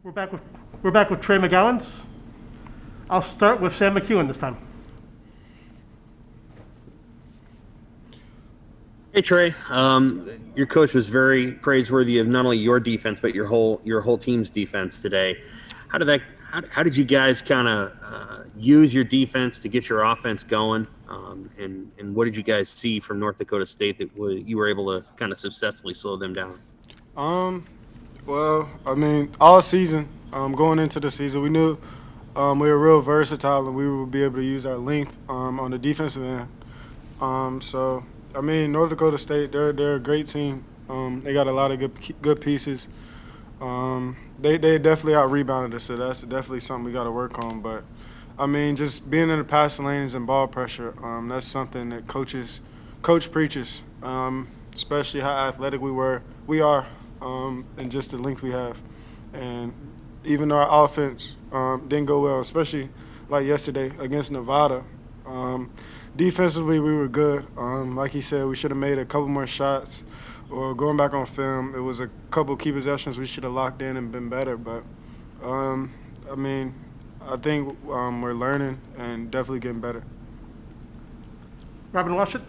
We're back with Trey McGowens. I'll start with Sam McEwen this time. Hey Trey, your coach was very praiseworthy of not only your defense but your whole team's defense today. How did you guys kind of use your defense to get your offense going? And what did you guys see from North Dakota State that you were able to kind of successfully slow them down? Well, I mean, all season, going into the season, we knew we were real versatile and we would be able to use our length on the defensive end. So, I mean, North Dakota State, they're a great team. They got a lot of good pieces. They definitely out-rebounded us, so that's definitely something we got to work on. But, I mean, just being in the passing lanes and ball pressure, that's something that coach preaches, especially how athletic we are. And just the length we have. And even though our offense didn't go well, especially like yesterday against Nevada, defensively we were good. Like he said, we should have made a couple more shots. Or going back on film, it was a couple key possessions we should have locked in and been better. But, I mean, I think we're learning and definitely getting better. Robin Washut.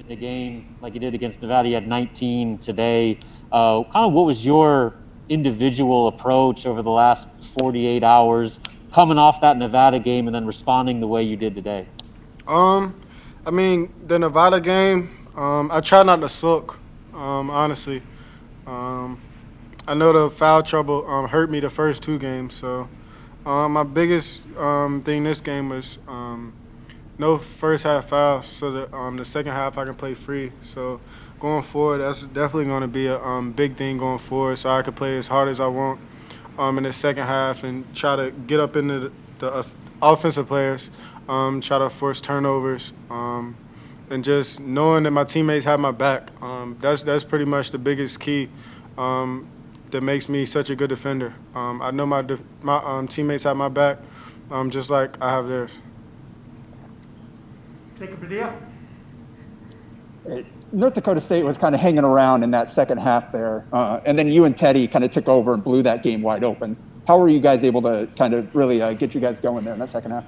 The game like you did against Nevada. You had 19 today. Kind of what was your individual approach over the last 48 hours coming off that Nevada game and then responding the way you did today? I mean, the Nevada game, I try not to sulk, honestly. I know the foul trouble hurt me the first two games, so my biggest thing this game was no first half fouls, so that the second half I can play free. So going forward, that's definitely going to be a big thing going forward, so I can play as hard as I want in the second half and try to get up into the offensive players, try to force turnovers, and just knowing that my teammates have my back. That's pretty much the biggest key that makes me such a good defender. I know my teammates have my back, just like I have theirs. Jacob Padilla. North Dakota State was kind of hanging around in that second half there, and then you and Teddy kind of took over and blew that game wide open. How were you guys able to kind of really get you guys going there in that second half?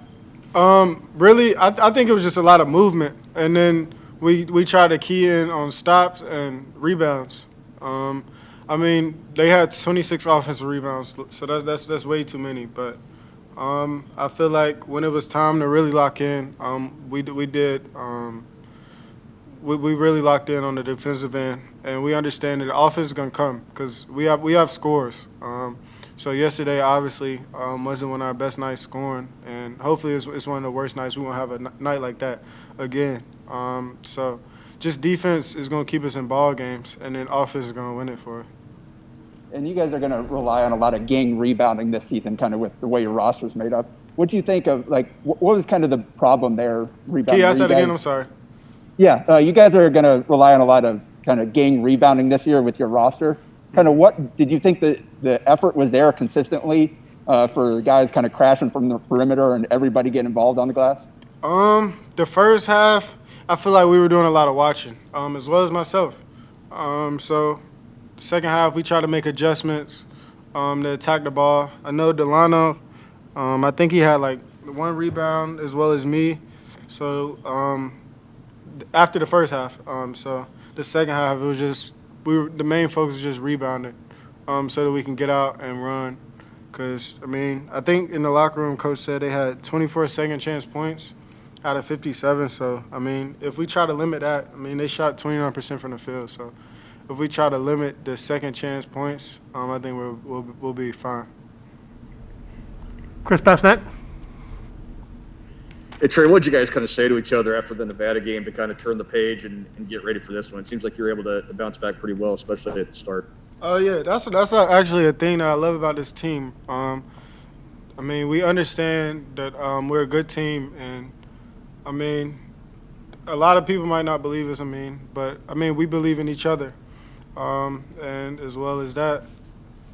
Really, I think it was just a lot of movement, and then we tried to key in on stops and rebounds. I mean, they had 26 offensive rebounds, so that's way too many, but I feel like when it was time to really lock in, we did. We really locked in on the defensive end, and we understand that the offense is going to come because we have scores. So yesterday, obviously, wasn't one of our best nights scoring, and hopefully it's one of the worst nights. We won't have a night like that again. So just defense is going to keep us in ball games, and then offense is going to win it for us. And you guys are going to rely on a lot of gang rebounding this season, kind of with the way your roster's made up. What do you think of, like, what was kind of the problem there, rebounding? Can you ask that again? I'm sorry. Yeah, you guys are going to rely on a lot of kind of gang rebounding this year with your roster. Kind of what did you think that the effort was there consistently for guys kind of crashing from the perimeter and everybody getting involved on the glass? The first half, I feel like we were doing a lot of watching, as well as myself. So the second half, we tried to make adjustments to attack the ball. I know Delano, I think he had like one rebound as well as me. So after the first half, so the second half, it was just the main focus was just rebounding, so that we can get out and run. Because I mean, I think in the locker room, coach said they had 24 second chance points out of 57. So I mean, if we try to limit that, I mean they shot 29% from the field. So if we try to limit the second chance points, I think we'll be fine. Chris Bassnett. Hey, Trey, what did you guys kind of say to each other after the Nevada game to kind of turn the page and get ready for this one? It seems like you were able to bounce back pretty well, especially at the start. Yeah, that's actually a thing that I love about this team. I mean, we understand that we're a good team, and I mean, a lot of people might not believe us. But I mean, we believe in each other, and as well as that,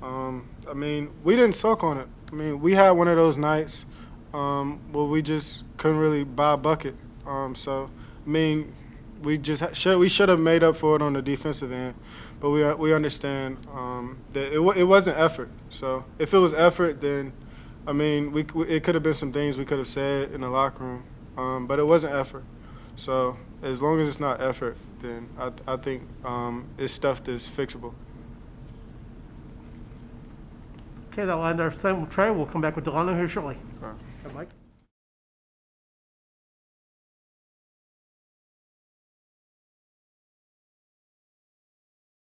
I mean, we didn't suck on it. I mean, we had one of those nights. Well, we just couldn't really buy a bucket. So, I mean, we should have made up for it on the defensive end, but we understand that it wasn't effort. So if it was effort, then I mean it could have been some things we could have said in the locker room, but it wasn't effort. So as long as it's not effort, then I think it's stuff that's fixable. Okay, that'll end our thing with Trey. We'll come back with Delano here shortly. All right. Mike?